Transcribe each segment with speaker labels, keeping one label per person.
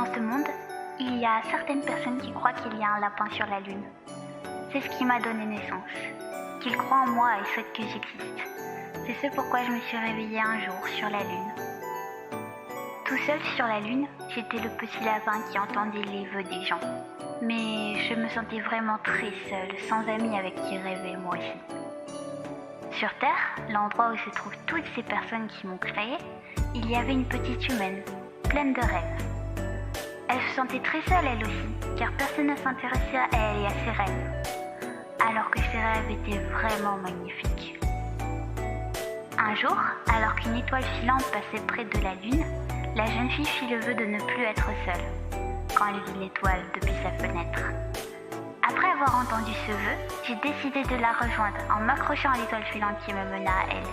Speaker 1: Dans ce monde, il y a certaines personnes qui croient qu'il y a un lapin sur la Lune. C'est ce qui m'a donné naissance. Qu'ils croient en moi et souhaitent que j'existe. C'est ce pourquoi je me suis réveillée un jour sur la Lune. Tout seul sur la Lune, j'étais le petit lapin qui entendait les vœux des gens. Mais je me sentais vraiment très seule, sans amis avec qui rêver moi aussi. Sur Terre, l'endroit où se trouvent toutes ces personnes qui m'ont créée, il y avait une petite humaine, pleine de rêves. Elle se sentait très seule elle aussi, car personne ne s'intéressait à elle et à ses rêves. Alors que ses rêves étaient vraiment magnifiques. Un jour, alors qu'une étoile filante passait près de la Lune, la jeune fille fit le vœu de ne plus être seule, quand elle vit l'étoile depuis sa fenêtre. Après avoir entendu ce vœu, j'ai décidé de la rejoindre en m'accrochant à l'étoile filante qui me mena à elle.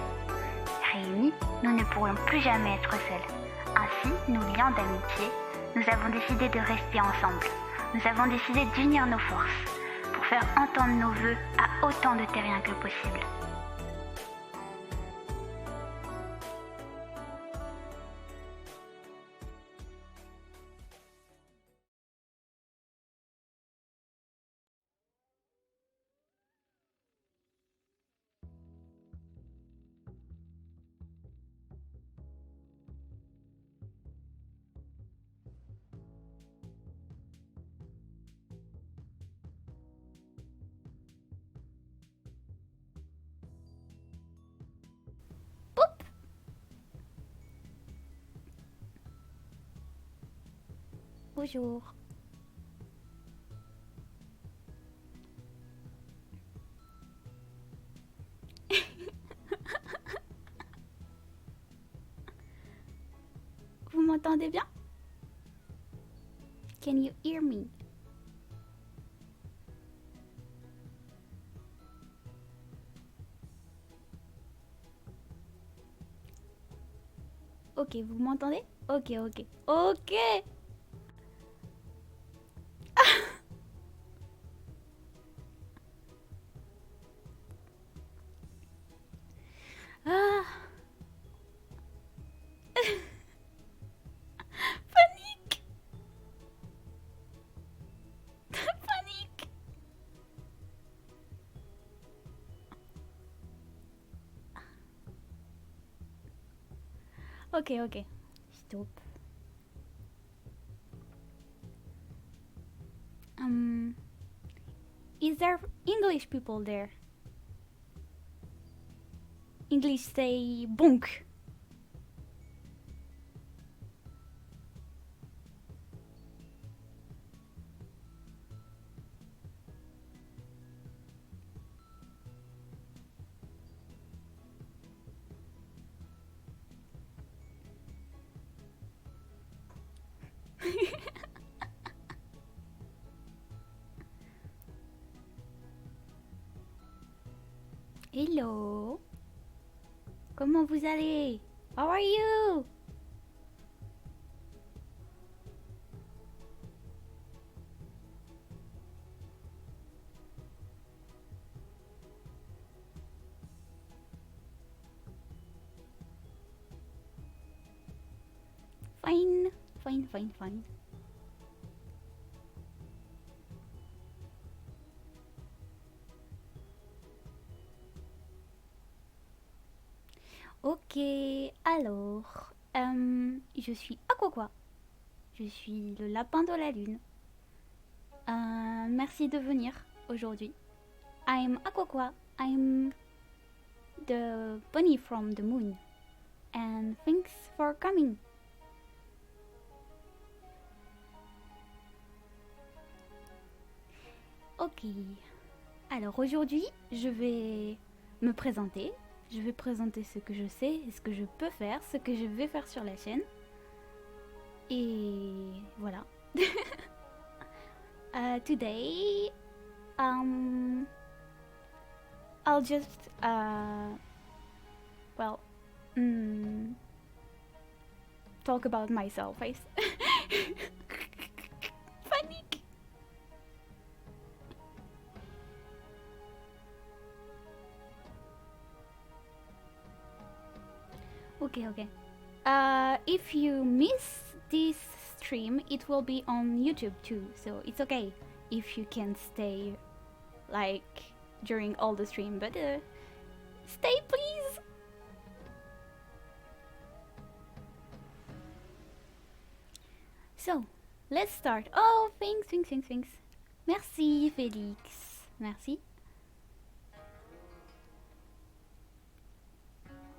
Speaker 1: Réunis, nous ne pourrions plus jamais être seuls. Ainsi, nous liant d'amitié, nous avons décidé de rester ensemble. Nous avons décidé d'unir nos forces pour faire entendre nos vœux à autant de terriens que possible.
Speaker 2: Bonjour. Vous m'entendez bien? Can you hear me? Ok, vous m'entendez? Ok, ok. Ok. Ah. Panique. Panique. Ok, ok. Stop. Is there English people there? English say bonk. Hello. Comment vous allez? How are you? Fine, fine, fine, fine. Ok, alors, je suis Aquaqua. Je suis le lapin de la lune. Merci de venir aujourd'hui. I'm Aquaqua. I'm the bunny from the moon. And thanks for coming. Ok. Alors aujourd'hui, je vais me présenter. Je vais présenter ce que je sais, ce que je peux faire, ce que je vais faire sur la chaîne. Et voilà. Today, I'll just, well, talk about myself. Panique. Okay, okay. If you miss this stream, it will be on YouTube too, so it's okay if you can stay like during all the stream, but stay please. So let's start. Oh, thanks. Merci Félix, merci.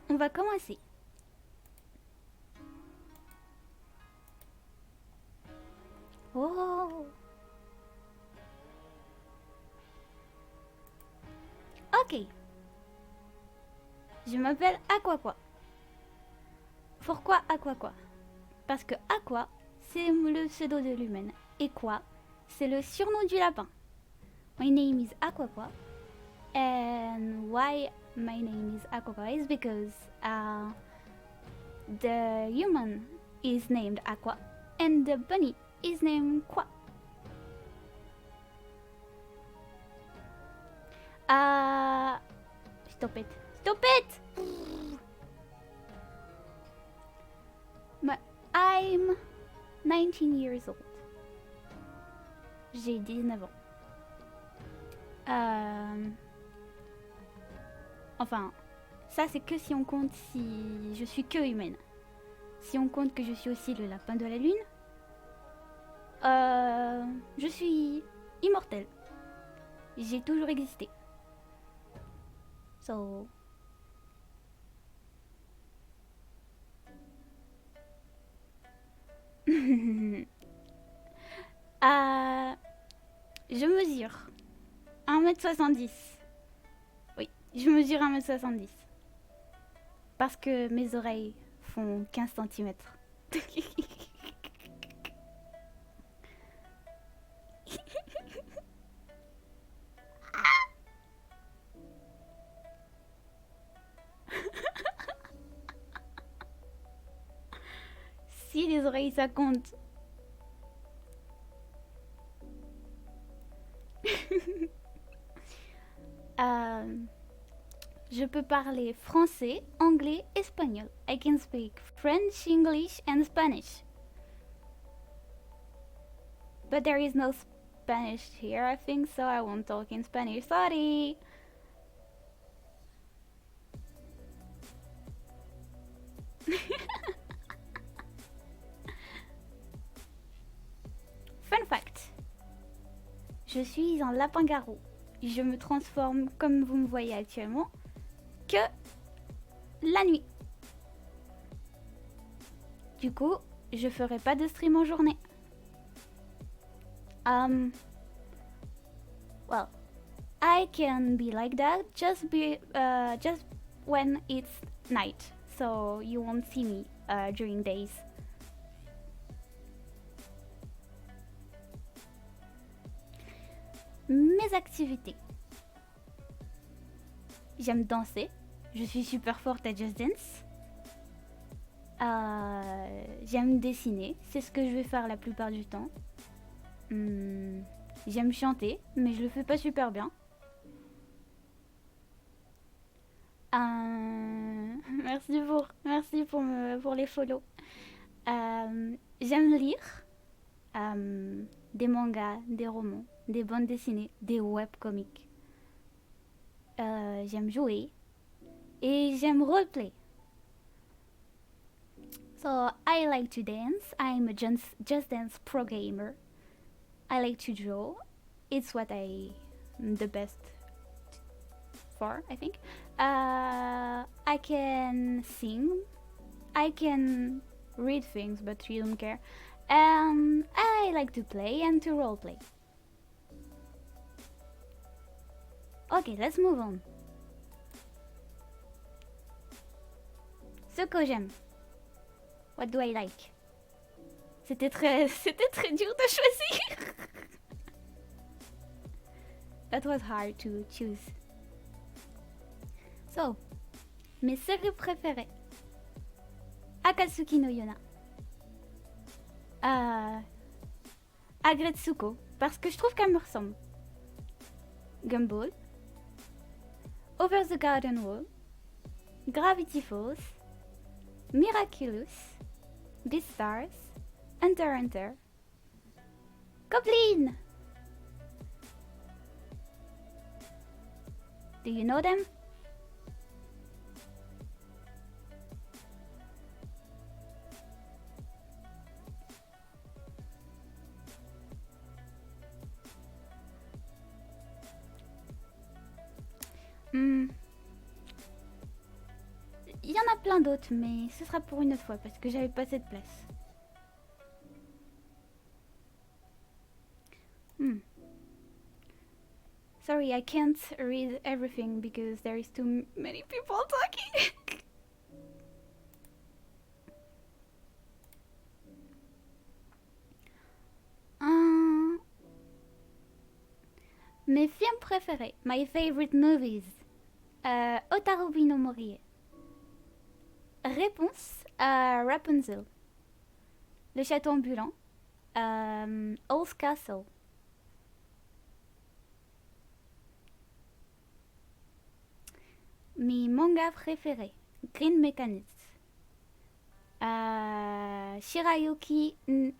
Speaker 2: On va commencer. Oh. Ok. Je m'appelle Aquaqua. Pourquoi Aquaqua? Parce que Aqua, c'est le pseudo de l'humaine. Et quoi, c'est le surnom du lapin. My name is Aquaqua. And why my name is Aquaqua is because the human is named Aqua and the bunny is named Qua. Stop it. I'm 19 years old. J'ai 19 ans. Enfin, ça c'est que si on compte si je suis que humaine. Si on compte que je suis aussi le lapin de la lune, je suis immortelle. J'ai toujours existé. So... je mesure 1m70. Oui, je mesure 1m70. Parce que mes oreilles font 15 cm. Si les oreilles ça compte. Je peux parler français, anglais, espagnol. I can speak French, English and Spanish. But there is no Spanish here, I think, so I won't talk in Spanish. Sorry. Fun fact. Je suis un lapin-garou. Je me transforme, comme vous me voyez actuellement, que la nuit. Du coup, je ferai pas de stream en journée. Well, I can be like that just when it's night, so you won't see me during days. Mes activités. J'aime danser. Je suis super forte à Just Dance. J'aime dessiner. C'est ce que je vais faire la plupart du temps. J'aime chanter, mais je le fais pas super bien. Merci pour les follow. J'aime lire des mangas, des romans, des bandes dessinées, des webcomics. J'aime jouer et j'aime roleplay. So I like to dance. I'm a Just Dance pro gamer. I like to draw. It's what I'm the best for, I think. I can sing. I can read things, but you don't care. I like to play and to roleplay. Okay, let's move on. Ce que j'aime. What do I like? C'était très dur de choisir. That was hard to choose. So, mes séries préférées. Akatsuki no Yona. Agretsuko, parce que je trouve qu'elle me ressemble. Gumball. Over the Garden Wall. Gravity Falls. Miraculous. Beastars. Enter, enter. Goblin! Do you know them? Il y en a plein d'autres, mais ce sera pour une autre fois parce que j'avais pas cette place. Sorry, I can't read everything because there is too many people talking. Mes films préférés, my favorite movies. Otaru no Morie. Réponse Rapunzel. Le château ambulant. Old Castle. Mes mangas préférés. Green Mechanics. Shirayuki Ime.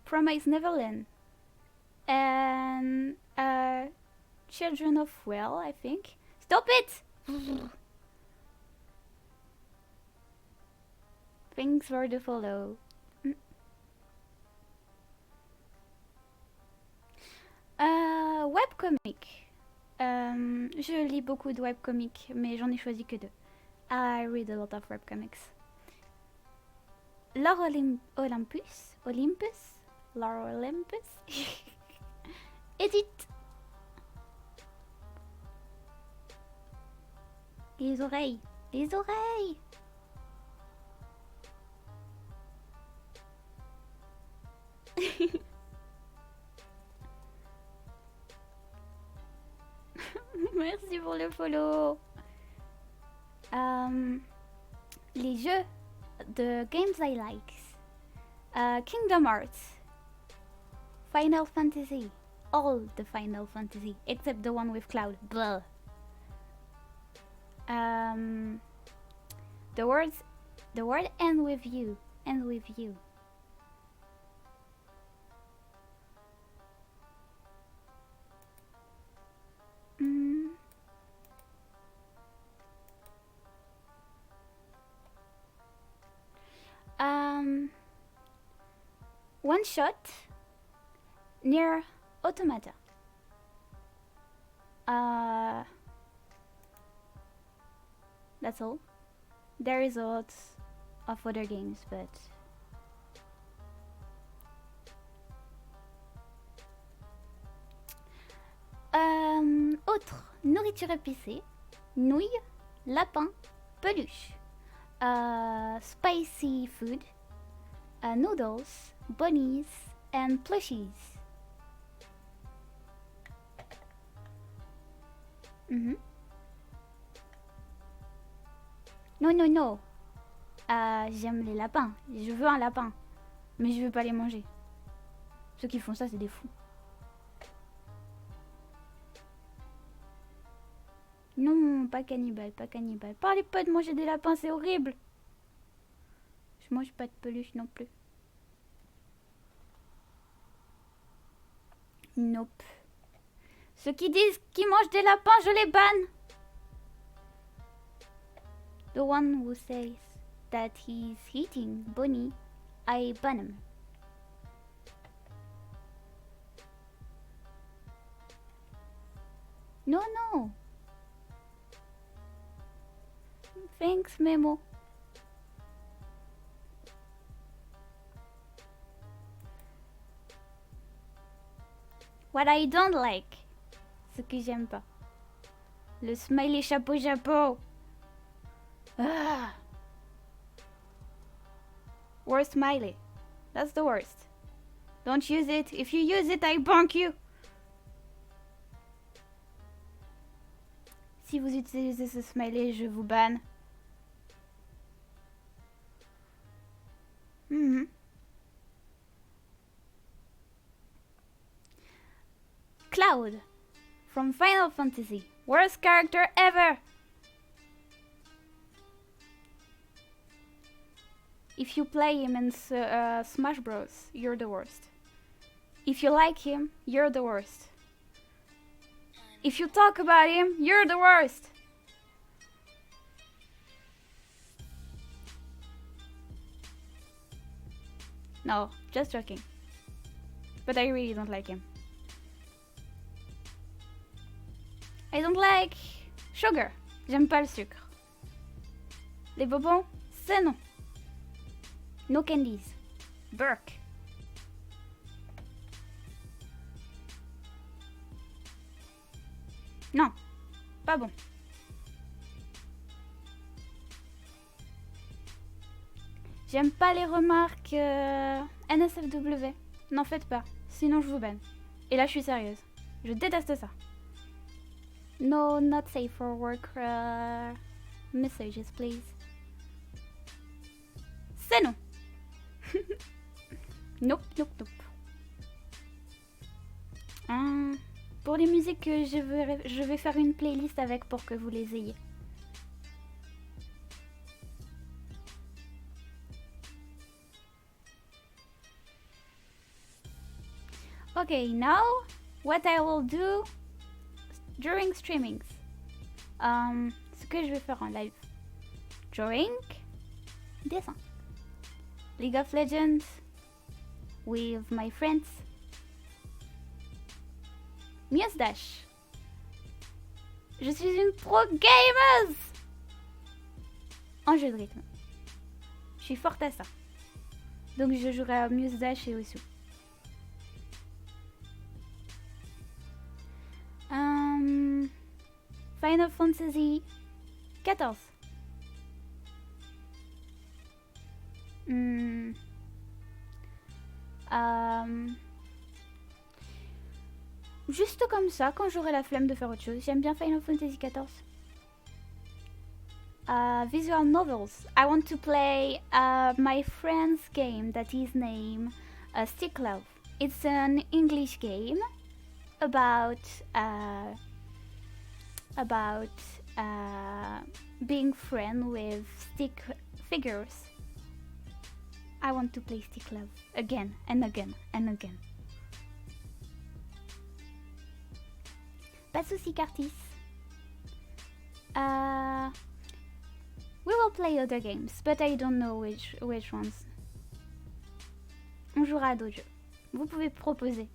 Speaker 2: Promise Neverland. And Children of Well, I think. Stop it! Thanks for the follow. Webcomic. Je lis beaucoup de webcomics, mais j'en ai choisi que 2. I read a lot of webcomics. Lore Olympus. Lore Olympus. Edith. Les oreilles. Les oreilles. Merci pour le follow. Les jeux de games I like. Kingdom Hearts. Final Fantasy. All the Final Fantasy except the one with Cloud. Blah. The word end with you. End with you. One shot near Automata. That's all. There is a lot of other games, but autre nourriture épicée, nouilles, lapin, peluche, spicy food, noodles, bunnies, and plushies. Non. J'aime les lapins. Je veux un lapin. Mais je veux pas les manger. Ceux qui font ça, c'est des fous. Non, pas cannibale, pas cannibale. Parlez pas de manger des lapins, c'est horrible. Je mange pas de peluche non plus. Nope. Ceux qui disent qu'ils mangent des lapins, je les banne. The one who says that he's eating bunny, I ban him. No. Thanks, Memo. What I don't like. Ce que j'aime pas. Le smiley chapeau. Worst smiley. That's the worst. Don't use it. If you use it, I bonk you. Si vous utilisez ce smiley, je vous banne. Cloud from Final Fantasy. Worst character ever. If you play him in Smash Bros, you're the worst. If you like him, you're the worst. If you talk about him, you're the worst. No, just joking. But I really don't like him. I don't like sugar. J'aime pas le sucre. Les bonbons, c'est non. No candies. Burke. Non, pas bon. J'aime pas les remarques NSFW. N'en faites pas, sinon je vous banne. Et là je suis sérieuse. Je déteste ça. No, not safe for work messages, please. C'est non. Nope, nope, nope. Pour les musiques, je vais faire une playlist avec pour que vous les ayez. Okay, now what I will do during streamings. Ce que je vais faire en live. Drawing, dessin. League of Legends with my friends. Muse Dash. Je suis une pro gameuse en jeu de rythme. Je suis forte à ça. Donc je jouerai à Muse Dash et Osu. Final Fantasy 14. Juste comme ça, quand j'aurai la flemme de faire autre chose. J'aime bien Final Fantasy 14. Visual novels. I want to play my friend's game that is named Stick Love. It's an English game about being friend with stick figures. I want to play Stick Love again and again and again. Pas de soucis, Curtis. We will play other games, but I don't know which ones. On jouera à d'autres jeux. Vous pouvez proposer.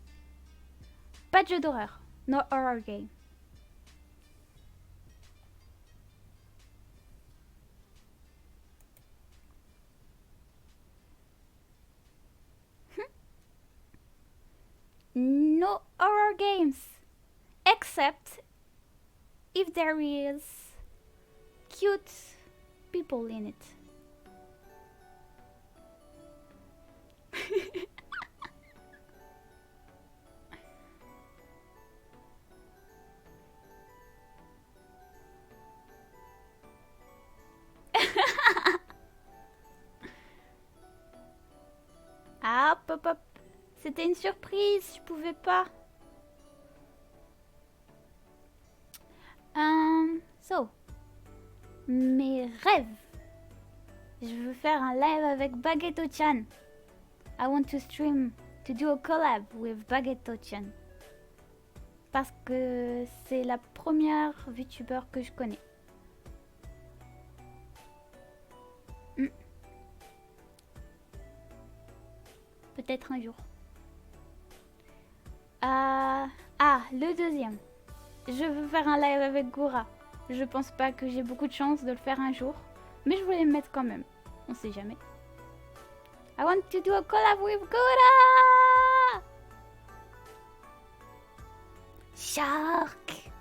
Speaker 2: Pas de jeu d'horreur. No horror game. No horror games. Except if there is cute people in it. Ah, pop-up. C'était une surprise, je pouvais pas. So, mes rêves. Je veux faire un live avec Baguetto-chan. I want to stream, to do a collab with Baguetto-chan. Parce que c'est la première VTuber que je connais. Peut-être un jour. Le deuxième. Je veux faire un live avec Goura. Je pense pas que j'ai beaucoup de chance de le faire un jour, mais je voulais le mettre quand même. On sait jamais. I want to do a collab with Goura! Shark!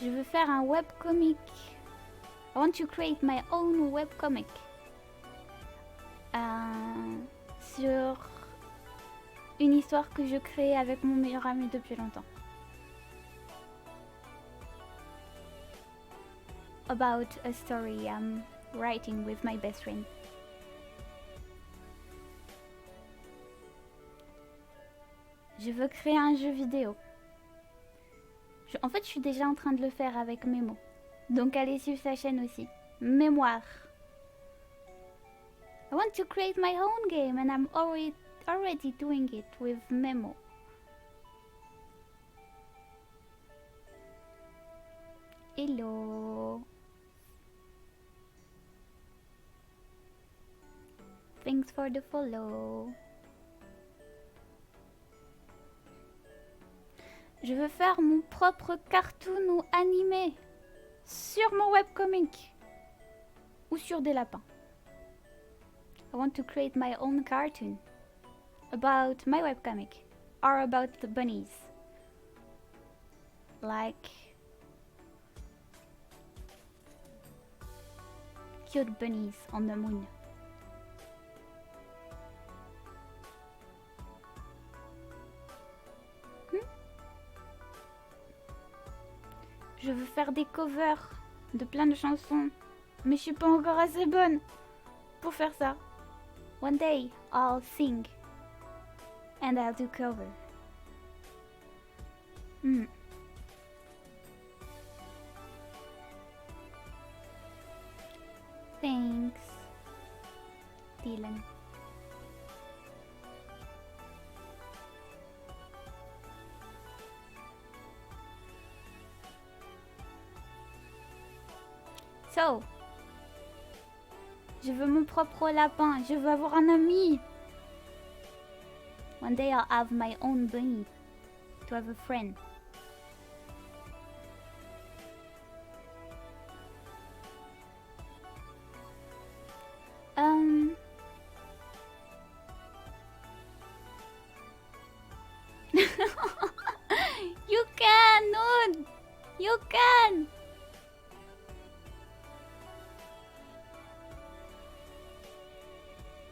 Speaker 2: Je veux faire un webcomic. I want to create my own webcomic. Sur une histoire que je crée avec mon meilleur ami depuis longtemps. About a story I'm writing with my best friend. Je veux créer un jeu vidéo. En fait, je suis déjà en train de le faire avec Memo. Donc allez suivre sa chaîne aussi. Mémoire. I want to create my own game and I'm already doing it with Memo. Hello. Thanks for the follow. Je veux faire mon propre cartoon ou animé sur mon webcomic ou sur des lapins. I want to create my own cartoon about my webcomic or about the bunnies. Like cute bunnies on the moon. Je veux faire des covers de plein de chansons, mais je suis pas encore assez bonne pour faire ça. One day, I'll sing and I'll do cover. Thanks, Dylan. So, je veux mon propre lapin. Je veux avoir un ami. One day I'll have my own bunny. To have a friend. You can, Noon. You can.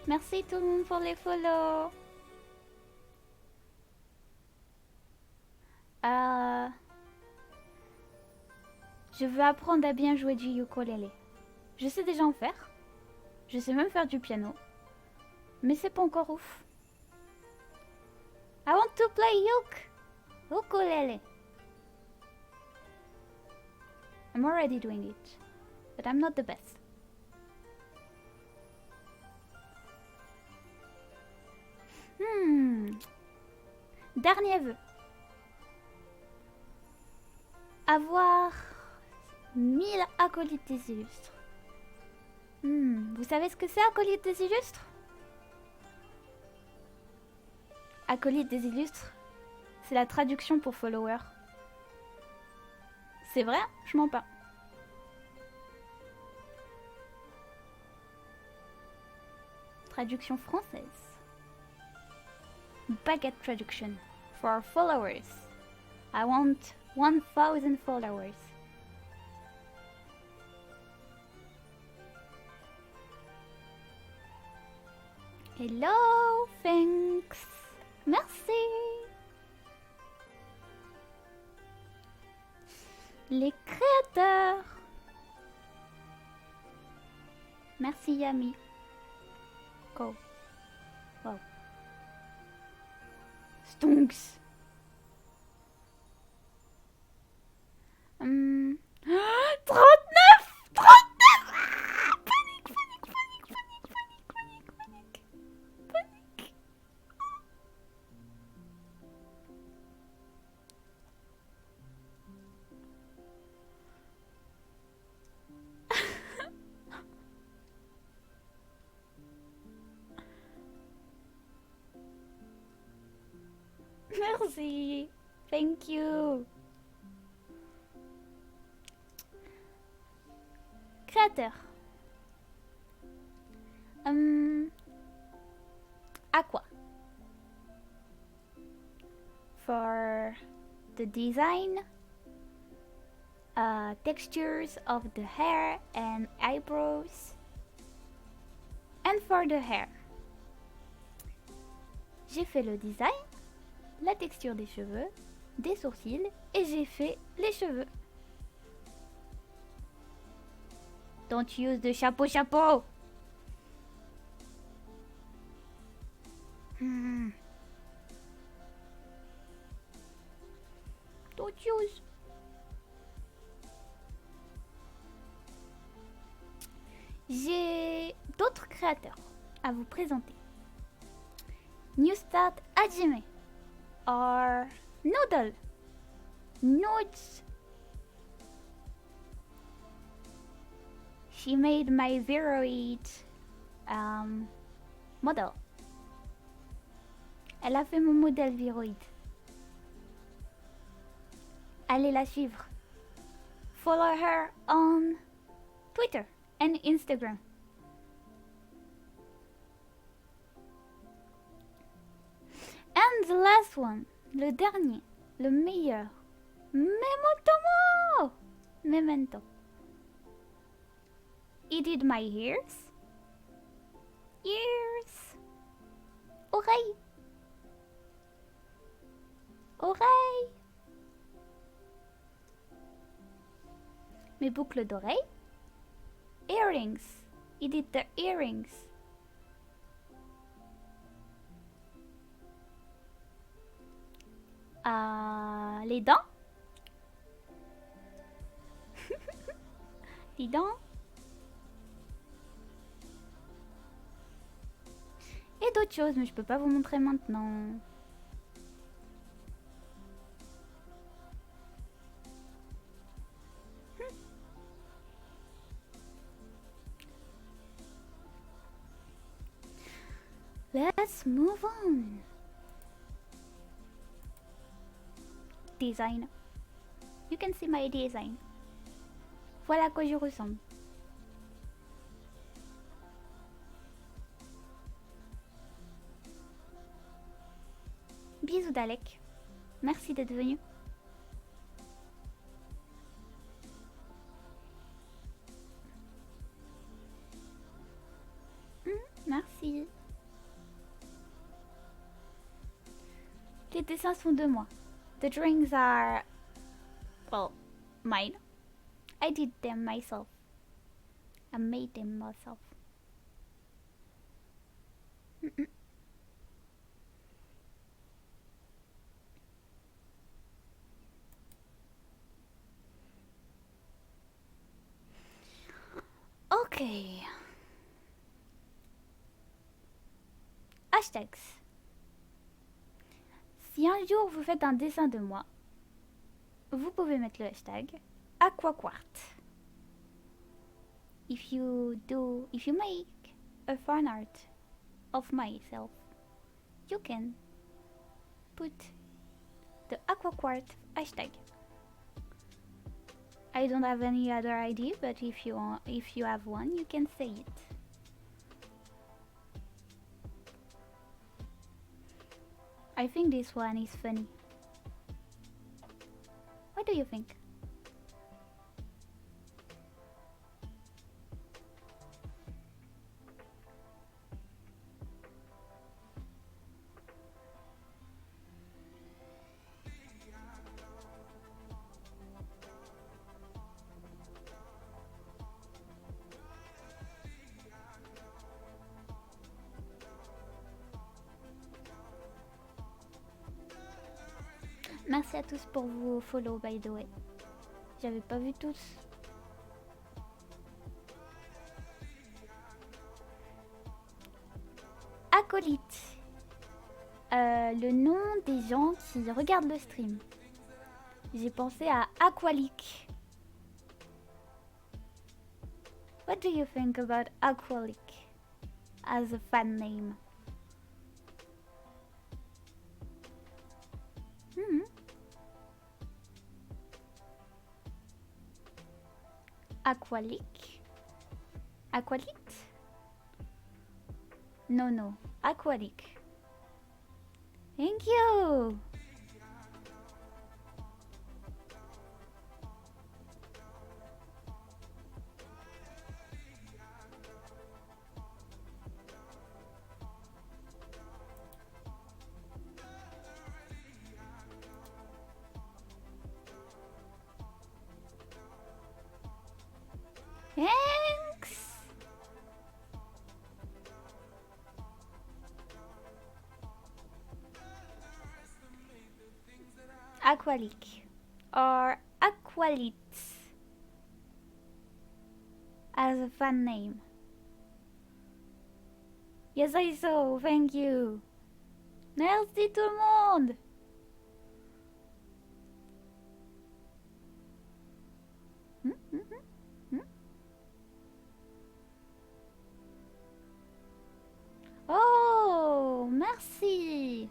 Speaker 2: Merci tout le monde pour les follow. Je veux apprendre à bien jouer du ukulélé. Je sais déjà en faire. Je sais même faire du piano. Mais c'est pas encore ouf. I want to play ukulele. I'm already doing it. But I'm not the best. Dernier vœu. Avoir 1000 acolytes des illustres. Vous savez ce que c'est, acolyte des illustres? Acolyte des illustres, c'est la traduction pour follower. C'est vrai, je mens pas. Traduction française. Baguette traduction for followers. I want 1000 followers. Hello, thanks. Merci. Les créateurs. Merci Yami. Go. Wow. Stonks. 39. Panique. Merci. Thank you. Créateur. Aqua. For the design, textures of the hair and eyebrows, and for the hair. J'ai fait le design, la texture des cheveux, des sourcils et j'ai fait les cheveux. Don't use the chapeau. J'ai d'autres créateurs à vous présenter. New Start Hajime or Noodle. Nudes. She made my 08 model. Elle a fait mon modèle Viroid. Allez la suivre. Follow her on Twitter and Instagram. And the last one, le dernier, le meilleur. Memotomo! Memento. He did my ears. Ears. Oreille. Oreille. Mes boucles d'oreilles. Earrings. He did the earrings. Les dents. Les dents. Et d'autres choses, mais je peux pas vous montrer maintenant. Let's move on. Design. You can see my design. Voilà à quoi je ressemble. Bisous Dalek. Merci d'être venu. Merci. Les dessins sont de moi. The drawings are, well, mine. I did them myself. I made them myself. Ok. Hashtags. Si un jour vous faites un dessin de moi, vous pouvez mettre le hashtag Aquaquart. If you make a fan art of myself, you can put the Aquaquart hashtag. I don't have any other idea, but if you have one, you can say it. I think this one is funny. What do you think? Merci à tous pour vos follow, by the way. J'avais pas vu tous. Acolyte. Le nom des gens qui regardent le stream. J'ai pensé à Aqualic. What do you think about Aqualic as a fan name? Aqualic. Aqualite? No. Aqualic. Thank you! Thanks! Aqualic or Aqualite as a fan name. Yes, I saw. Thank you. Merci tout le monde. Oh, merci.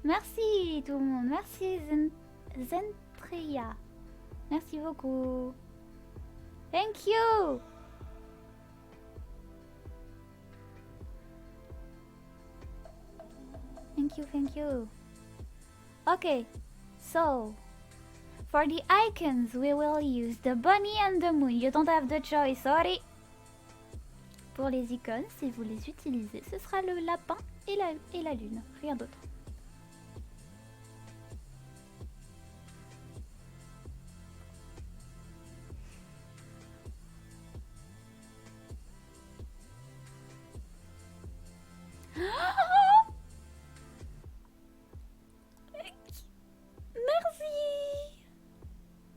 Speaker 2: Merci tout le monde. Merci Zentria. Merci beaucoup. Thank you. Thank you. Okay, so for the icons, we will use the bunny and the moon. You don't have the choice, sorry. Pour les icônes, si vous les utilisez, ce sera le lapin et la lune, rien d'autre.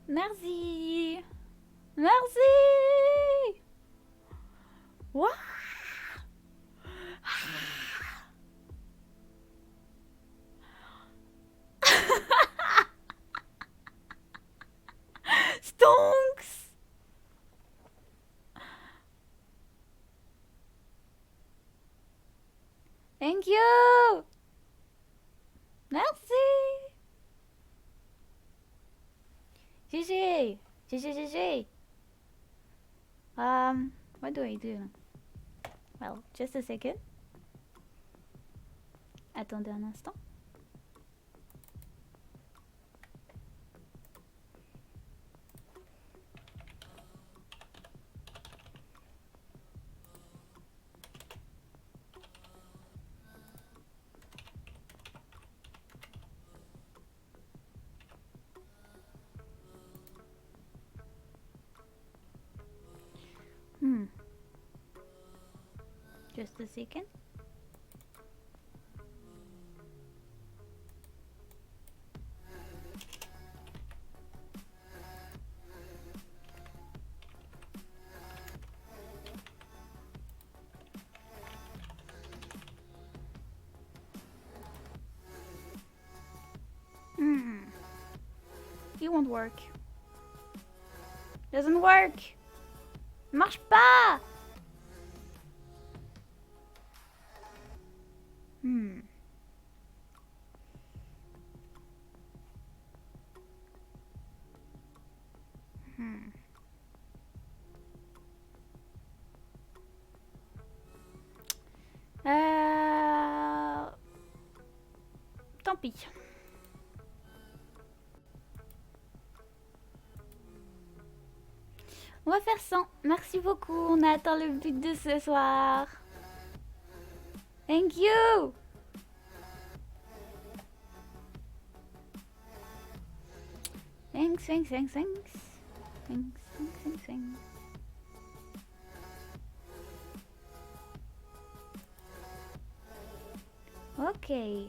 Speaker 2: Merci. Merci. Wow. Stonks. Thank you. Merci. GG. GG. What do I do? Well, just a second. Attendez un instant. Just a second. It won't work. Doesn't work. Marche pas. Tant pis. On va faire 100. Merci beaucoup. On a atteint le but de ce soir. Thank you. Thanks. Okay.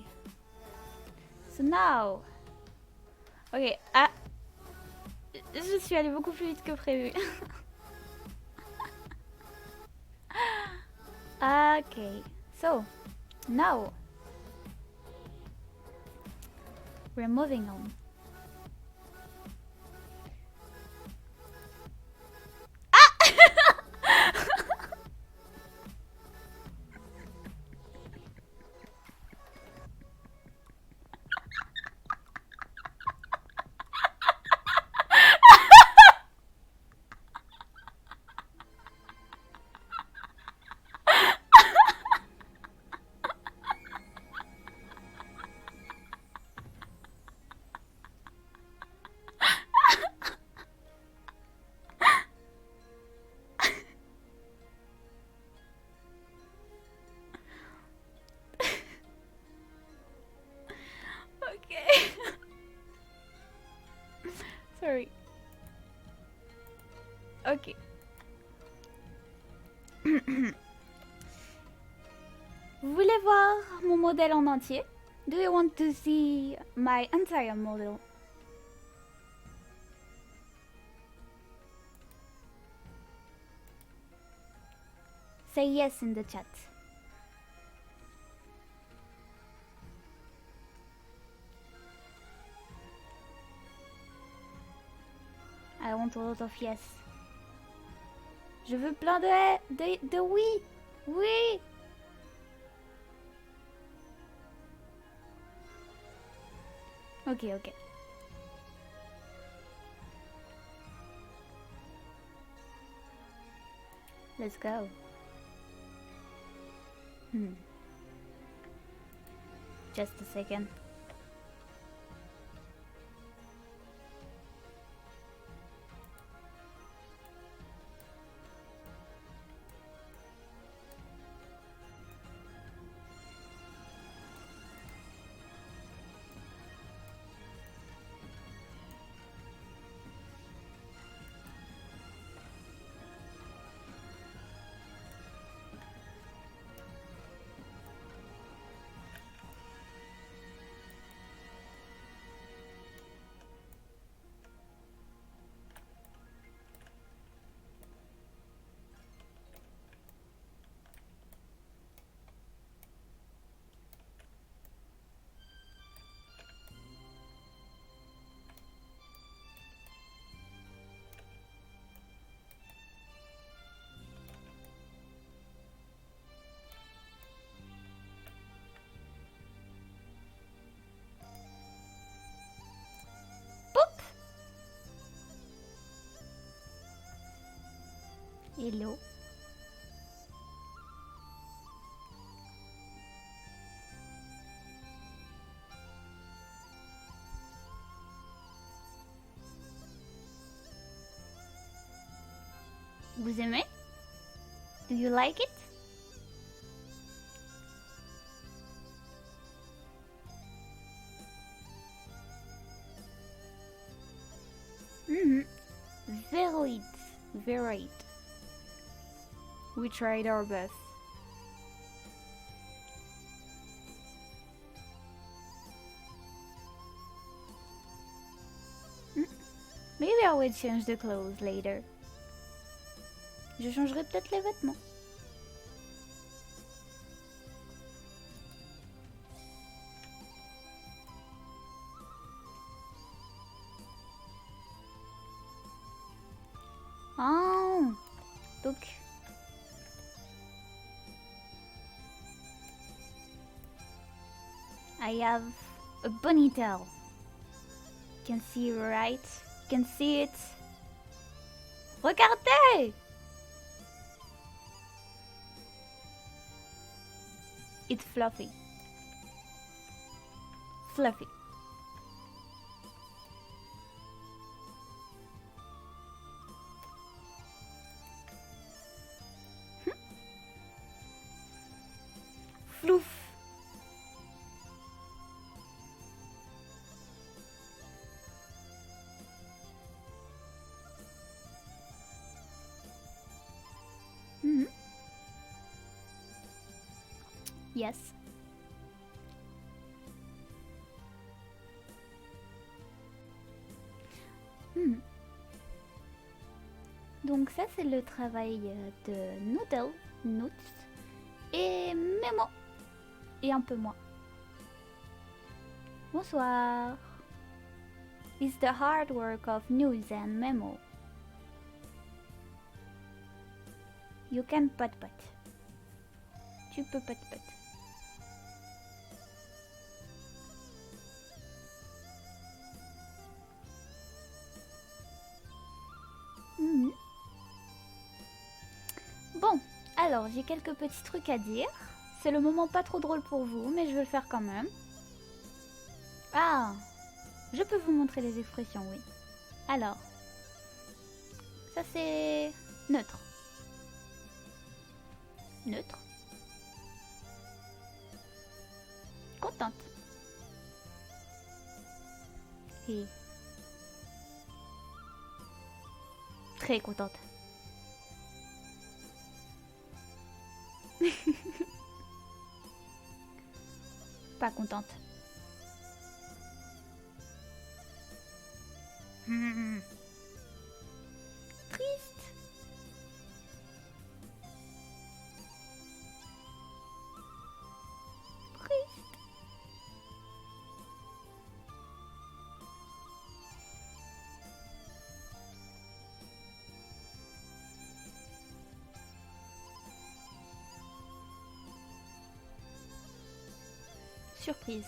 Speaker 2: So now. Ok. Ah. Je suis allée beaucoup plus vite que prévu. Okay. So, now. We're moving on. Sorry. Ok. Vous voulez voir mon modèle en entier? Do you want to see my entire model? Say yes in the chat. want a lot of yes. Je veux plein de oui. Oui. Ok, ok. Let's go. Just a second. Hello. Vous aimez? Do you like it? Very it. Very it. We tried our best. Maybe I will change the clothes later. Je changerai peut-être les vêtements. Oh, donc I have a ponytail. You can see, right? You can see it. Regardez! It's fluffy. Fluffy. Flouf. Yes. Donc ça c'est le travail de Noodle, Nuts et Memo. Et un peu moi. Bonsoir. It's the hard work of News and Memo. You can pat-pat. Tu peux pat-pat. Bon, alors j'ai quelques petits trucs à dire. C'est le moment pas trop drôle pour vous, mais je vais le faire quand même. Ah, je peux vous montrer les expressions, oui. Alors, ça c'est neutre. Neutre. Contente. Et très contente. Pas contente. Triste. Triste. Surprise.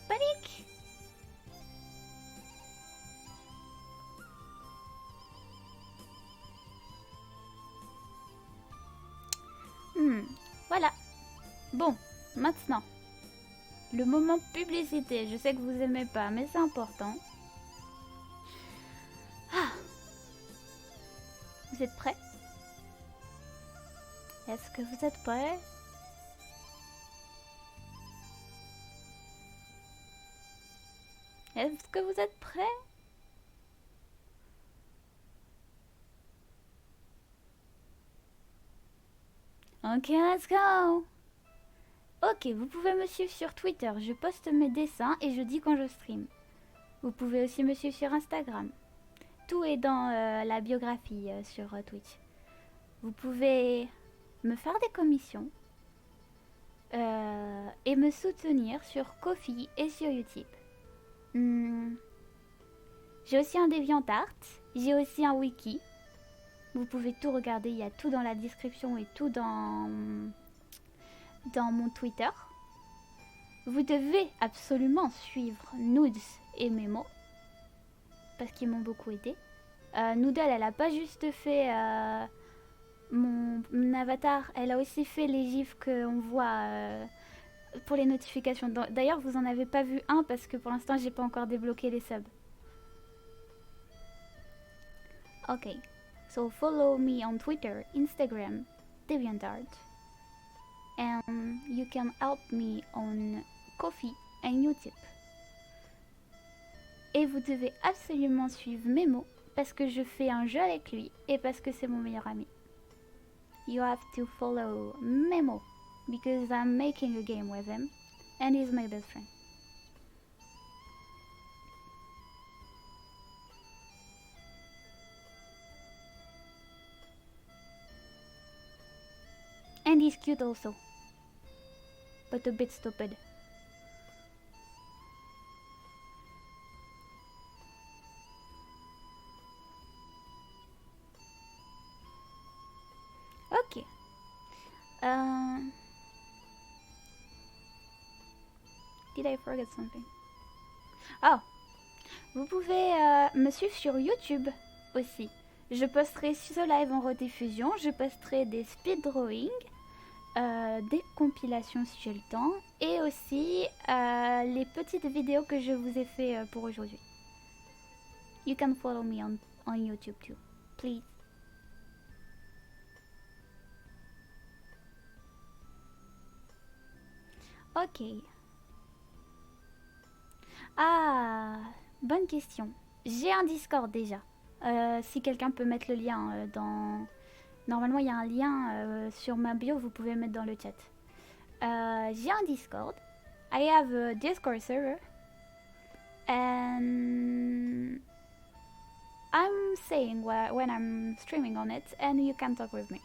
Speaker 2: Panique. Voilà. Bon, maintenant. Le moment publicité. Je sais que vous aimez pas, mais c'est important. Ah. Vous êtes prêts? Est-ce que vous êtes prêts? Est-ce que vous êtes prêts? Ok, let's go! Ok, vous pouvez me suivre sur Twitter, je poste mes dessins et je dis quand je stream. Vous pouvez aussi me suivre sur Instagram. Tout est dans la biographie sur Twitch. Vous pouvez me faire des commissions et me soutenir sur Ko-fi et sur Utip. J'ai aussi un DeviantArt, j'ai aussi un wiki. Vous pouvez tout regarder, il y a tout dans la description et tout dans mon Twitter. Vous devez absolument suivre Nudes et Memo parce qu'ils m'ont beaucoup aidé. Noodle, elle a pas juste fait mon avatar, elle a aussi fait les gifs qu'on voit pour les notifications. D'ailleurs, vous en avez pas vu un parce que pour l'instant, j'ai pas encore débloqué les subs. Ok, so follow me on Twitter, Instagram, DeviantArt. And you can help me on Ko-fi and Utip. Et vous devez absolument suivre Memo parce que je fais un jeu avec lui et parce que c'est mon meilleur ami. You have to follow Memo because I'm making a game with him and he's my best friend. And he's cute also, but a bit stupid. Ok. Did I forget something? Oh, vous pouvez me suivre sur YouTube aussi. Je posterai ce live en rediffusion, je posterai des speed drawings, des compilations si j'ai le temps, et aussi les petites vidéos que je vous ai fait pour aujourd'hui. You can follow me on YouTube too, please. Ok. Ah, bonne question. J'ai un Discord déjà. Si quelqu'un peut mettre le lien dans... Normalement, il y a un lien sur ma bio, vous pouvez mettre dans le chat. J'ai un Discord. I have a Discord server. And I'm saying when I'm streaming on it, and you can talk with me.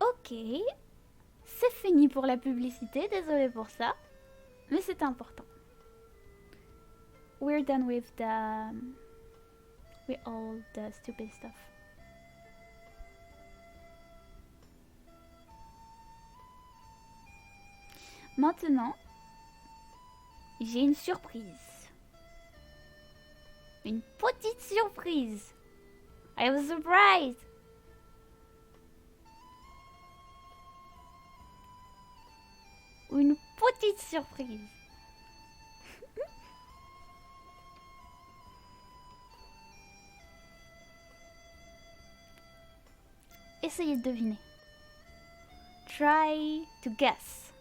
Speaker 2: Ok, c'est fini pour la publicité, désolé pour ça, mais c'est important. We're done with all the stupid stuff. Maintenant, j'ai une surprise. Une petite surprise. I was surprised. Une petite surprise. Essayez de deviner. Try to guess.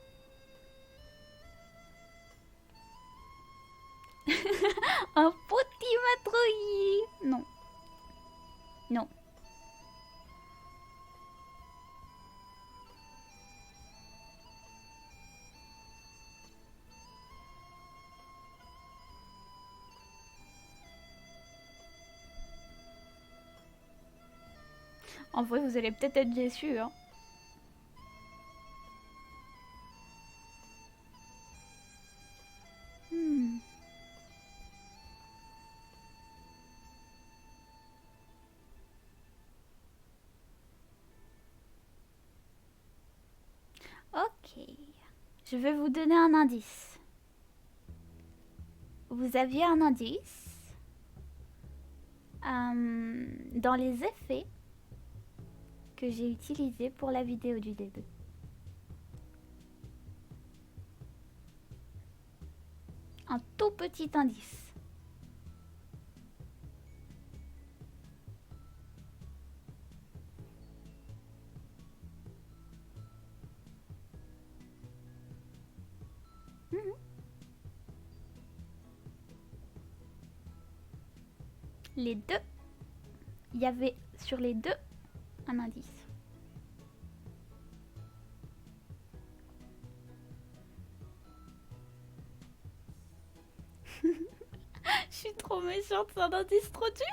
Speaker 2: Un petit matrouille. Non. Non. En vrai, vous allez peut-être être déçus, hein. Je vais vous donner un indice. Vous aviez un indice dans les effets que j'ai utilisés pour la vidéo du début. Un tout petit indice. Les deux, il y avait sur les deux un indice. Je suis trop méchante, c'est un indice trop dur.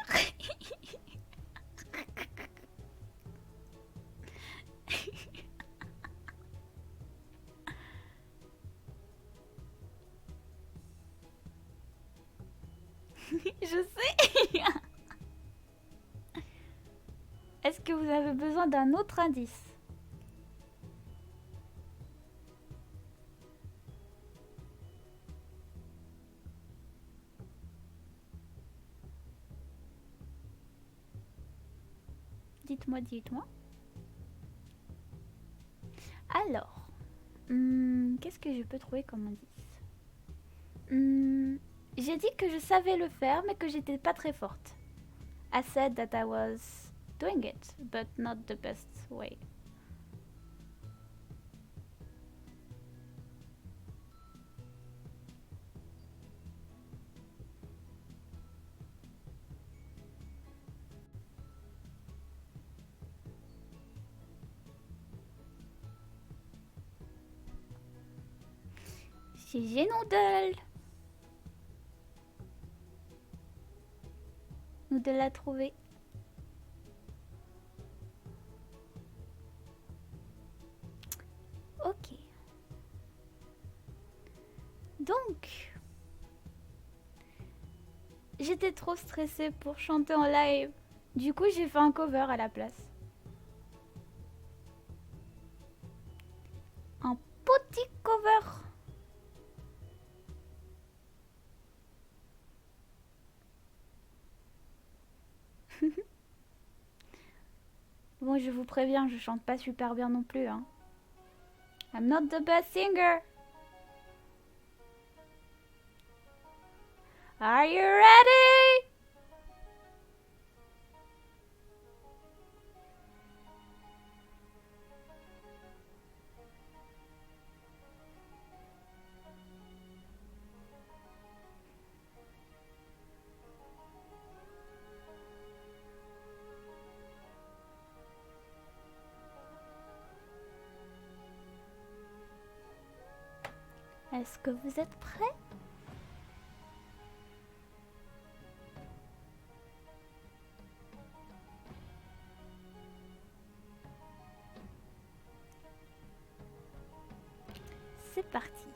Speaker 2: Je sais. Est-ce que vous avez besoin d'un autre indice? Dites-moi, dites-moi. Alors, qu'est-ce que je peux trouver comme indice? J'ai dit que je savais le faire, mais que j'étais pas très forte. I said that I was doing it, but not the best way. GG Noodle. Noodle l'a trouvé. Ok. Donc, j'étais trop stressée pour chanter en live. Du coup, j'ai fait un cover à la place. Un petit cover. Bon, je vous préviens, je chante pas super bien non plus, hein. I'm not the best singer. Are you ready? Est-ce que vous êtes prêts? C'est parti.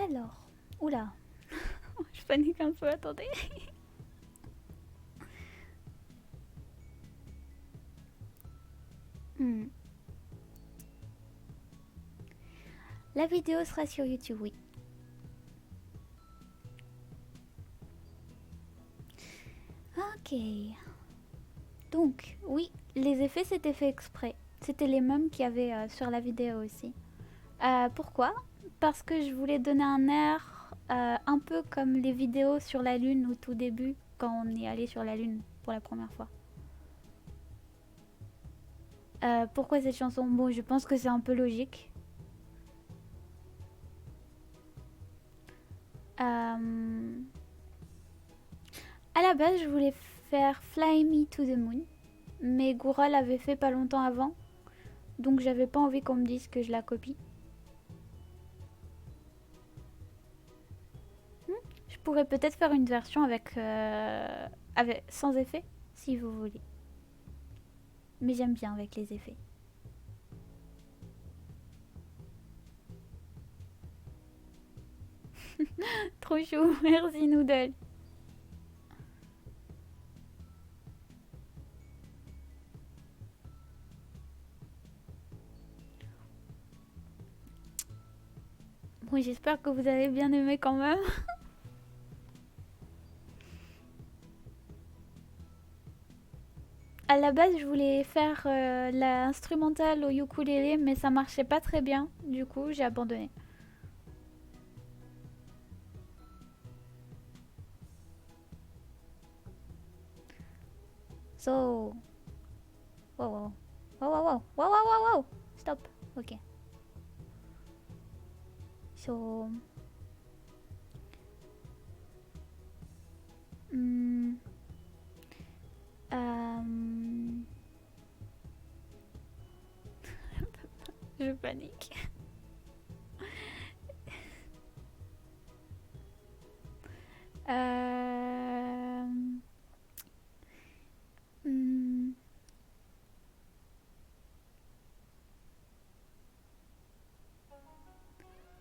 Speaker 2: Alors, oula, je panique un peu, attendez. La vidéo sera sur YouTube, oui. Ok. Donc, oui, les effets c'était fait exprès. C'était les mêmes qu'il y avait sur la vidéo aussi. Pourquoi? Parce que je voulais donner un air un peu comme les vidéos sur la Lune au tout début, quand on est allé sur la Lune pour la première fois. Pourquoi cette chanson? Bon, je pense que c'est un peu logique. À la base, je voulais faire Fly Me to the Moon, mais Goura l'avait fait pas longtemps avant, donc j'avais pas envie qu'on me dise que je la copie. Je pourrais peut-être faire une version avec sans effet, si vous voulez. Mais j'aime bien avec les effets. Trop chou, merci Noodle. Bon, j'espère que vous avez bien aimé quand même. À la base, je voulais faire l'instrumental au ukulélé, mais ça marchait pas très bien. Du coup, j'ai abandonné. So... Wow, wow. Wow, wow, wow. Wow, wow, wow, wow. Stop. Ok. So... Je panique.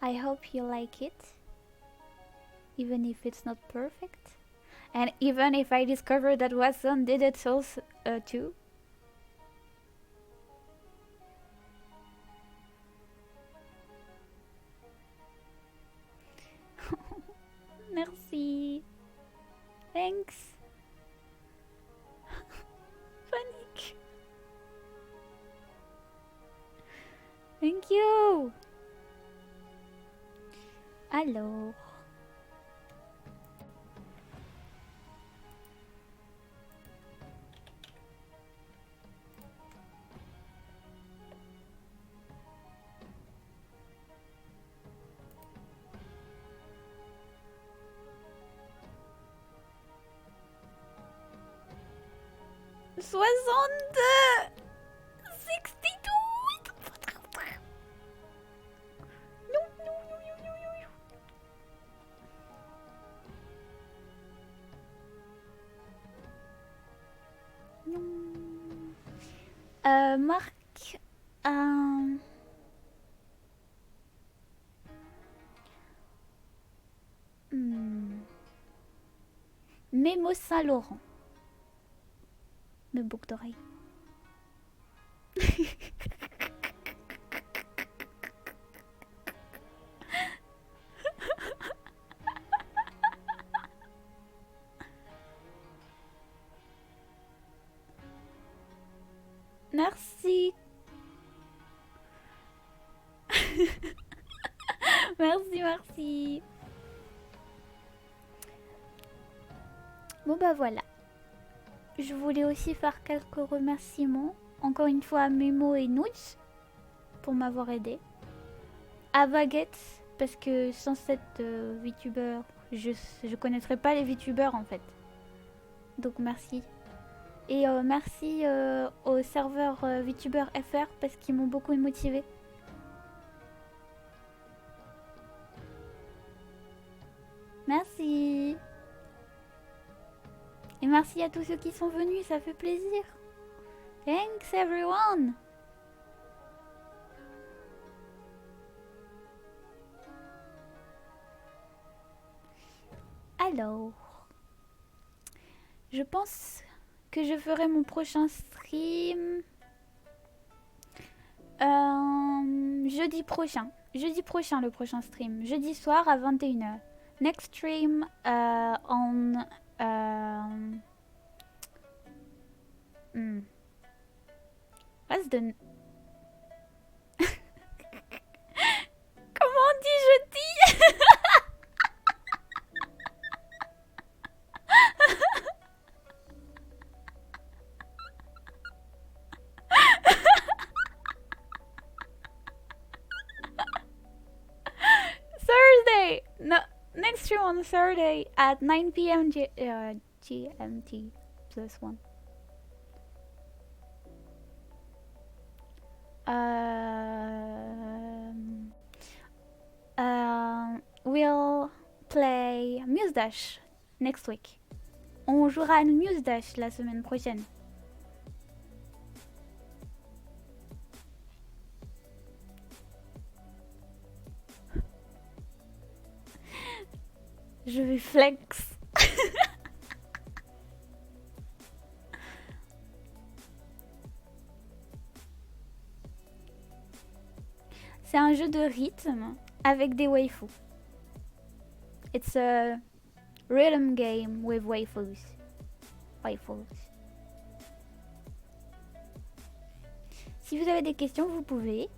Speaker 2: I hope you like it, even if it's not perfect, and even if I discover that Watson did it also too. Merci. Thanks. Panique. Thank you. Alors. $62. Marque un... Mémo Saint-Laurent. Mes boucles d'oreilles. Merci. Merci, merci. Bon bah voilà. Je voulais aussi faire quelques remerciements. Encore une fois à Memo et Nooch pour m'avoir aidé. À Baguette, parce que sans cette VTuber, je connaîtrais pas les VTubers en fait. Donc merci. Et merci au serveur VTuber FR parce qu'ils m'ont beaucoup motivé. Merci. Et merci à tous ceux qui sont venus, ça fait plaisir. Thanks everyone. Alors, je pense que je ferai mon prochain stream jeudi prochain. Jeudi prochain, le prochain stream. Jeudi soir à 21h. Next stream on... What's the... Comment on dit jeudi? Thursday! No, next stream on Thursday at 9 p.m. GMT plus 1. We'll play Muse Dash next week. On jouera à Muse Dash la semaine prochaine. Je vais flex. C'est un jeu de rythme avec des waifus. It's a rhythm game with waifus. Si vous avez des questions, vous pouvez.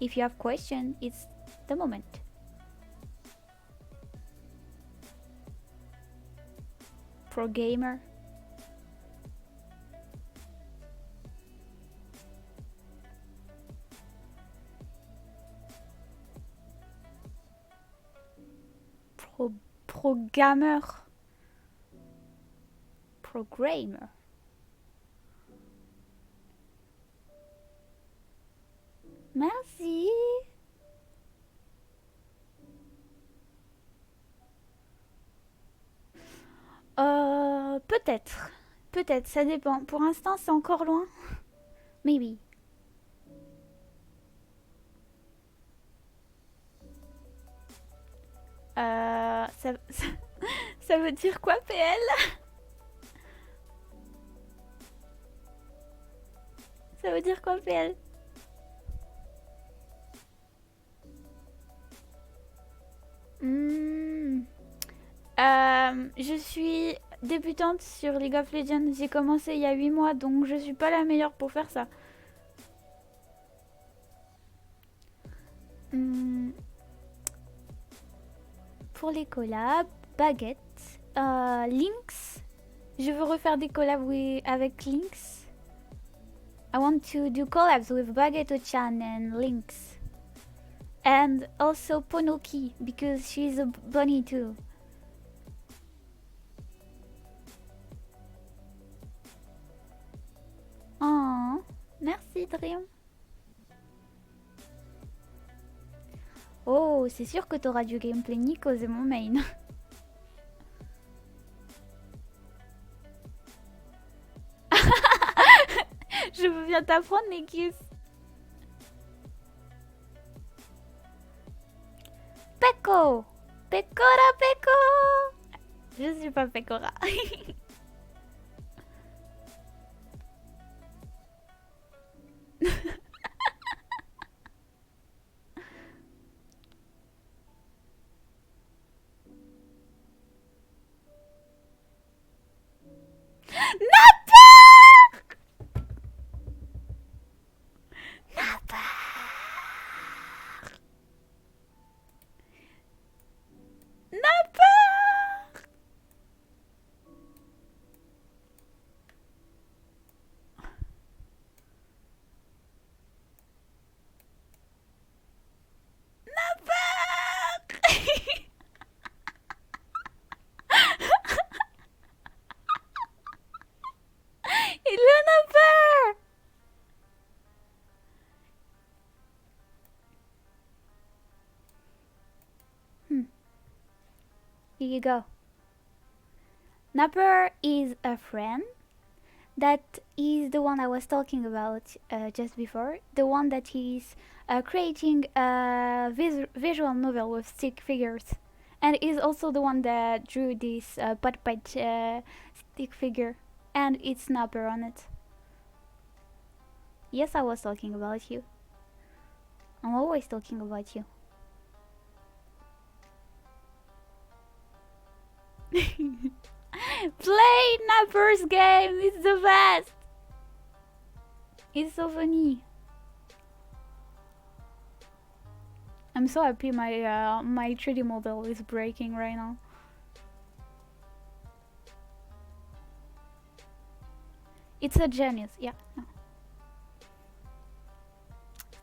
Speaker 2: If you have questions, it's the moment. Pro gamer. Programmer. Programmer. Merci. Peut-être. Peut-être, ça dépend. Pour l'instant, c'est encore loin. Maybe. Ça veut dire quoi, PL? Ça veut dire quoi, PL? Je suis débutante sur League of Legends. J'ai commencé il y a 8 mois, donc je suis pas la meilleure pour faire ça. Pour les collabs, Baguette, Lynx. Je veux refaire des collabs avec Lynx. I want to do collabs with Baguette-chan and Lynx. And also Ponoki, because she's a bunny too. Oh, merci Dream. Oh, c'est sûr que t'auras du gameplay Nico, c'est mon main. Je veux bien t'apprendre les kisses. Peko! Pekora Peko! Je suis pas Pekora. Il en a peur. Here you go. Napper is a friend. That is the one I was talking about just before. The one that is creating a visual novel with stick figures. And he's also the one that drew this puppet stick figure. And it's Snapper on it. Yes, I was talking about you. I'm always talking about you. Play Napper's game! It's the best! It's so funny. I'm so happy my 3D model is breaking right now. It's a genius, yeah.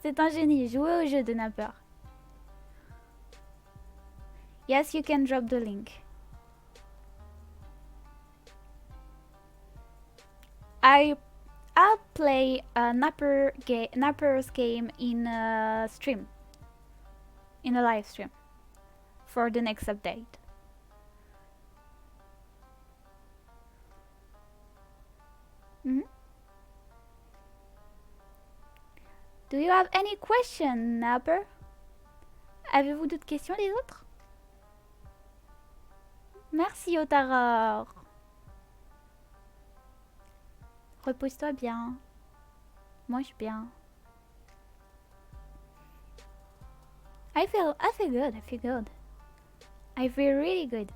Speaker 2: C'est un génie, jouez au jeu de Napper. Yes, you can drop the link. I play a Napper's game in a stream. In a live stream. For the next update. Do you have any question, Napper? Avez-vous d'autres questions, les autres? Merci, Otaror. Repose-toi bien. Mange bien. I feel good. I feel good. I feel really good.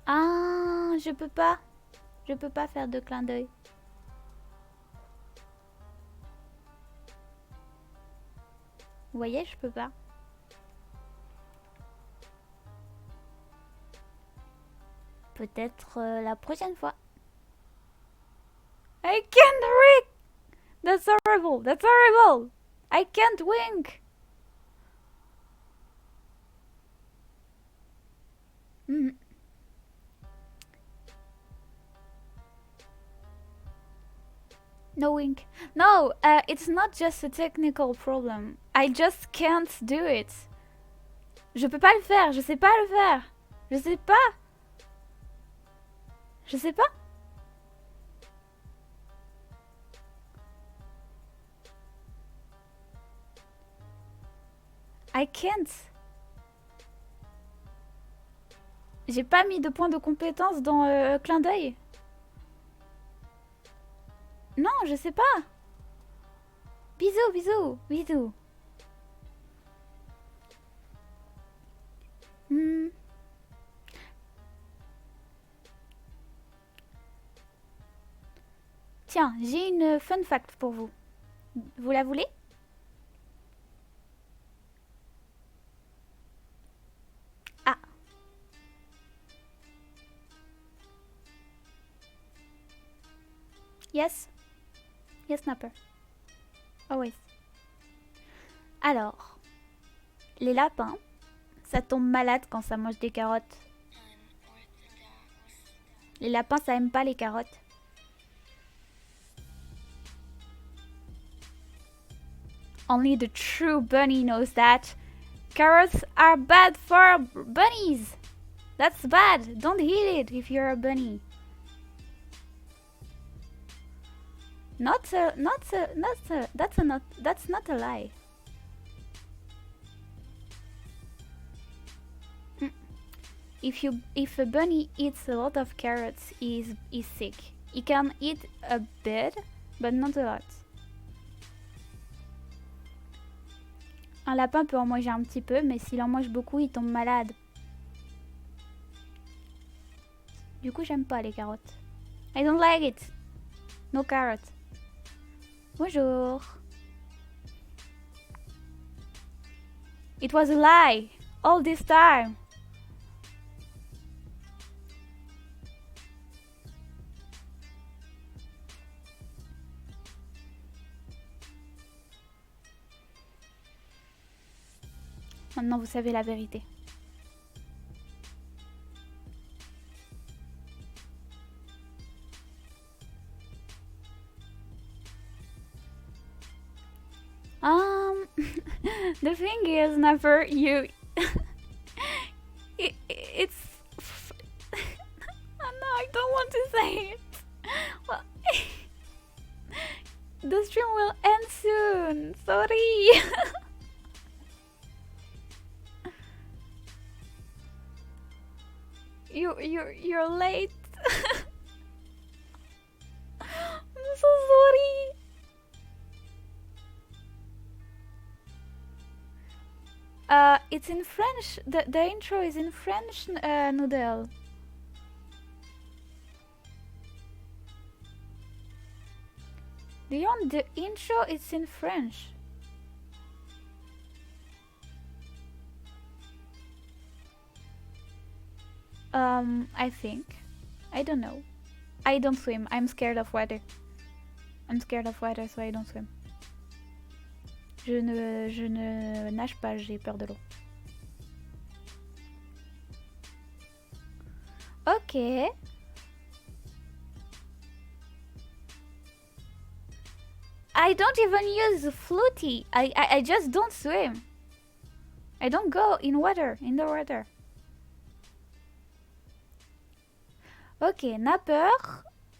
Speaker 2: Ah, je peux pas. Je peux pas faire de clin d'œil. Vous voyez, je peux pas. Peut-être la prochaine fois. I can't wink. That's horrible. That's horrible. I can't wink. No wink. No, it's not just a technical problem. I just can't do it. Je peux pas le faire. Je sais pas le faire. Je sais pas. Je sais pas. I can't. J'ai pas mis de point de compétence dans clin d'œil. Non, je sais pas. Bisous, bisous, bisous. Tiens, j'ai une fun fact pour vous. Vous la voulez? Ah. Yes. Yes, Snapper. Always. Alors, les lapins, ça tombe malade quand ça mange des carottes. Les lapins, ça aime pas les carottes. Only the true bunny knows that. Carrots are bad for bunnies. That's bad. Don't eat it if you're a bunny. That's not a lie. If a bunny eats a lot of carrots, he's sick. He can eat a bit, but not a lot. Un lapin peut en manger un petit peu, mais s'il en mange beaucoup, il tombe malade. Du coup, j'aime pas les carottes. I don't like it. No carrots. Bonjour. It was a lie all this time. Maintenant, vous savez la vérité. The thing is, never you. It's. Oh, no, I don't want to say it. Well, the stream will end soon. Sorry. You're late. I'm so sorry. It's in French. The intro is in French, Noodle. Beyond the intro, it's in French. I think. I don't know. I don't swim. I'm scared of water. I'm scared of water, so I don't swim. Je ne nage pas, j'ai peur de l'eau. Ok. I don't even use the floaty. I just don't swim. I don't go in the water. Okay, Napper.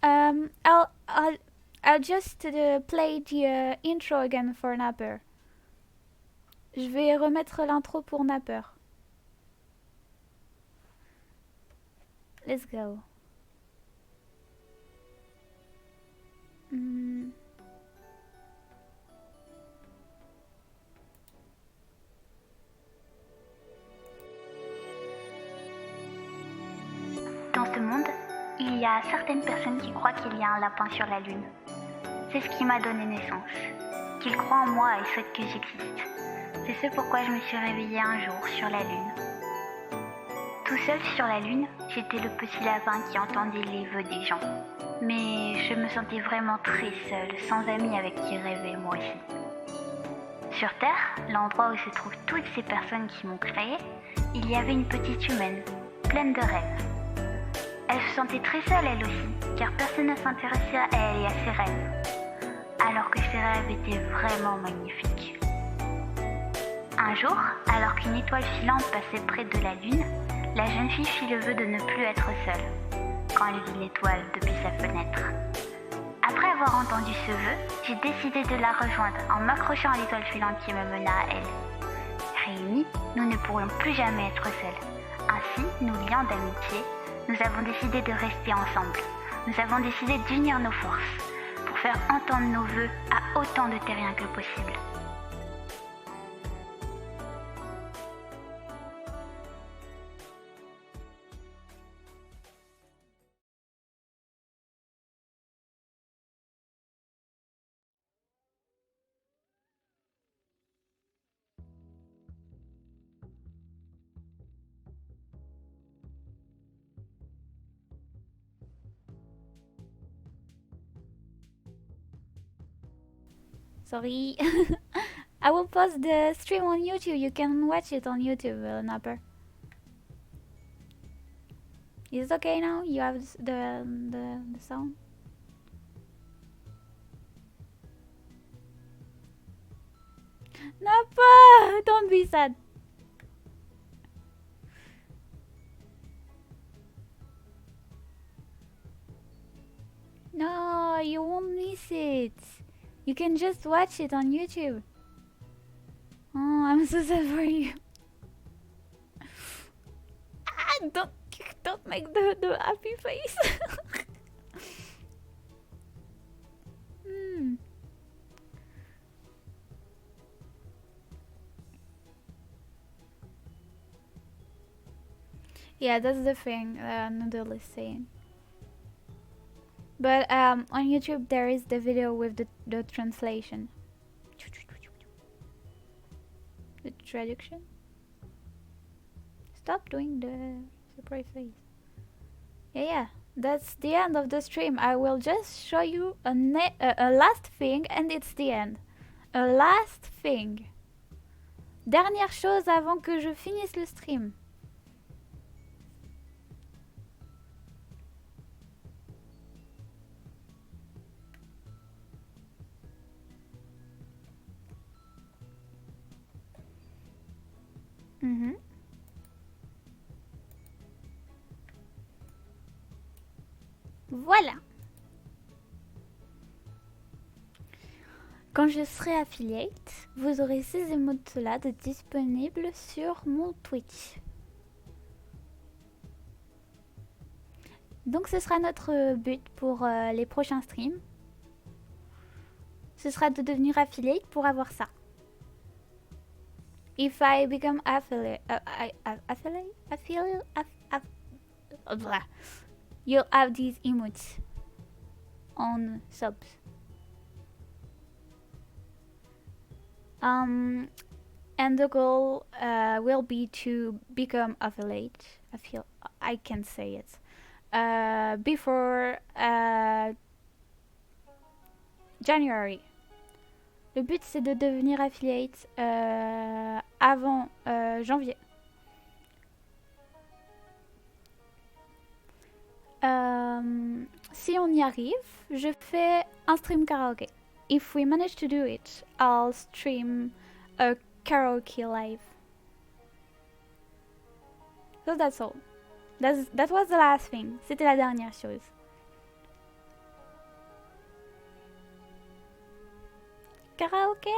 Speaker 2: I'll just play the intro again for Napper. Je vais remettre l'intro pour Napper. Let's go.
Speaker 1: Dans ce monde, il y a certaines personnes qui croient qu'il y a un lapin sur la Lune. C'est ce qui m'a donné naissance. Qu'ils croient en moi et souhaitent que j'existe. C'est ce pourquoi je me suis réveillée un jour sur la Lune. Tout seul sur la Lune, j'étais le petit lapin qui entendait les vœux des gens. Mais je me sentais vraiment très seule, sans amis avec qui rêver moi aussi. Sur Terre, l'endroit où se trouvent toutes ces personnes qui m'ont créée, il y avait une petite humaine, pleine de rêves. Elle se sentait très seule elle aussi, car personne ne s'intéressait à elle et à ses rêves, alors que ses rêves étaient vraiment magnifiques. Un jour, alors qu'une étoile filante passait près de la Lune, la jeune fille fit le vœu de ne plus être seule, quand elle vit l'étoile depuis sa fenêtre. Après avoir entendu ce vœu, j'ai décidé de la rejoindre en m'accrochant à l'étoile filante qui me mena à elle. Réunis, nous ne pourrions plus jamais être seuls. Ainsi, nous liant d'amitié, nous avons décidé de rester ensemble. Nous avons décidé d'unir nos forces pour faire entendre nos vœux à autant de terriens que possible.
Speaker 2: Sorry. I will post the stream on YouTube. You can watch it on YouTube, Napper. Is it okay now? You have the sound? Napper! Don't be sad. No, you won't miss it. You can just watch it on YouTube. Oh, I'm so sad for you. Don't make the happy face. Yeah, that's the thing Noodle is saying. But on YouTube there is the video with the translation. The traduction. Stop doing the surprise face. Yeah, that's the end of the stream. I will just show you a last thing and it's the end. A last thing. Dernière chose avant que je finisse le stream. Mhm. Voilà. Quand je serai affiliate, vous aurez ces émotes-là de disponibles sur mon Twitch. Donc ce sera notre but pour les prochains streams. Ce sera de devenir affiliate pour avoir ça. If I become affiliate, you'll have these emotes on subs. And the goal will be to become affiliate. I can say it before January. Le but c'est de devenir affiliate avant janvier. Si on y arrive, je fais un stream karaoke. If we manage to do it, I'll stream a karaoke live. So that's all. That was the last thing. C'était la dernière chose. Karaoke!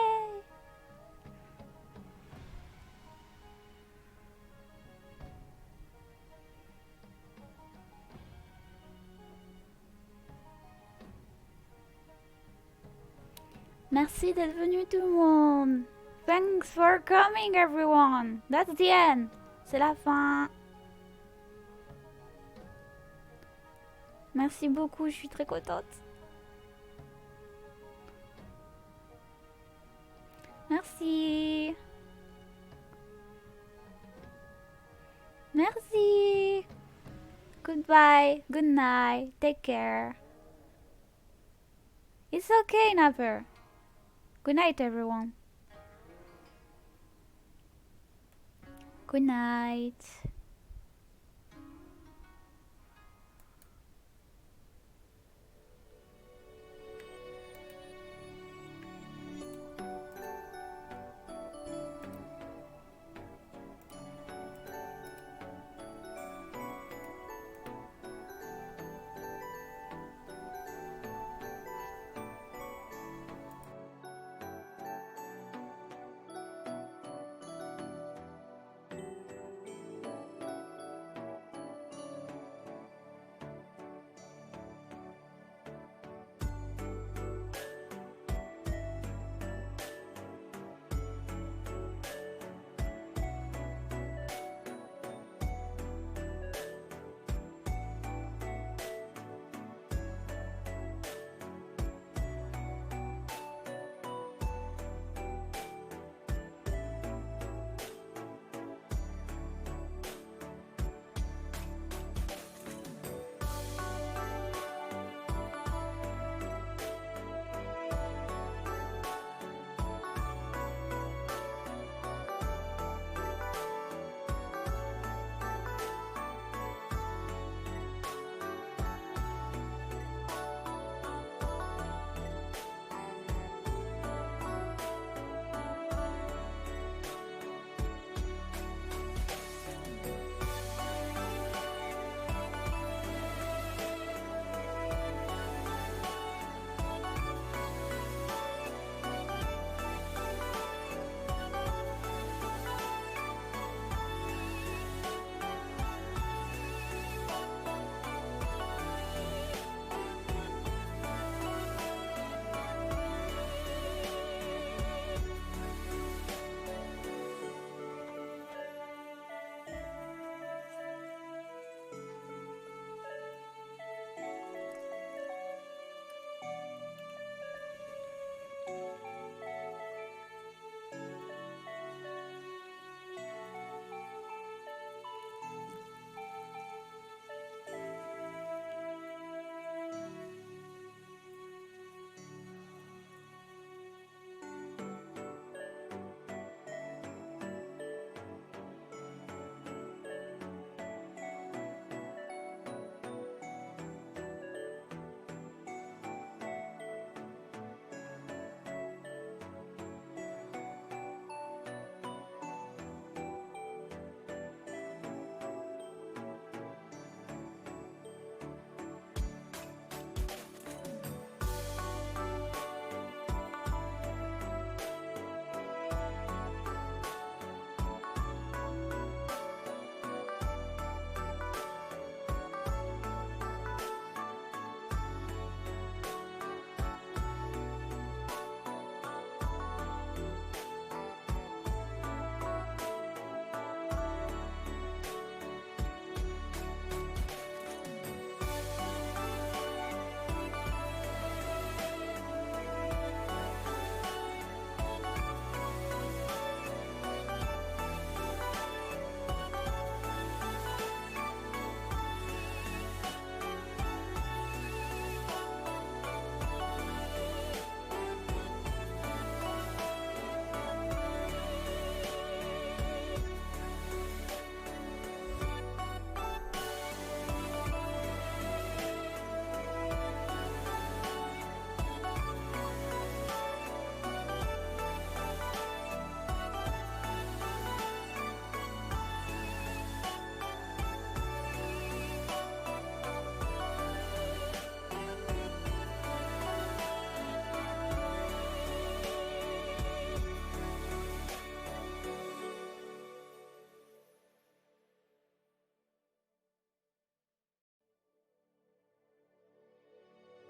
Speaker 2: Merci d'être venu tout le monde. Thanks for coming everyone. That's the end. C'est la fin. Merci beaucoup, je suis très contente. Merci. Merci. Goodbye. Good night. Take care. It's okay, Napper. Good night, everyone. Good night.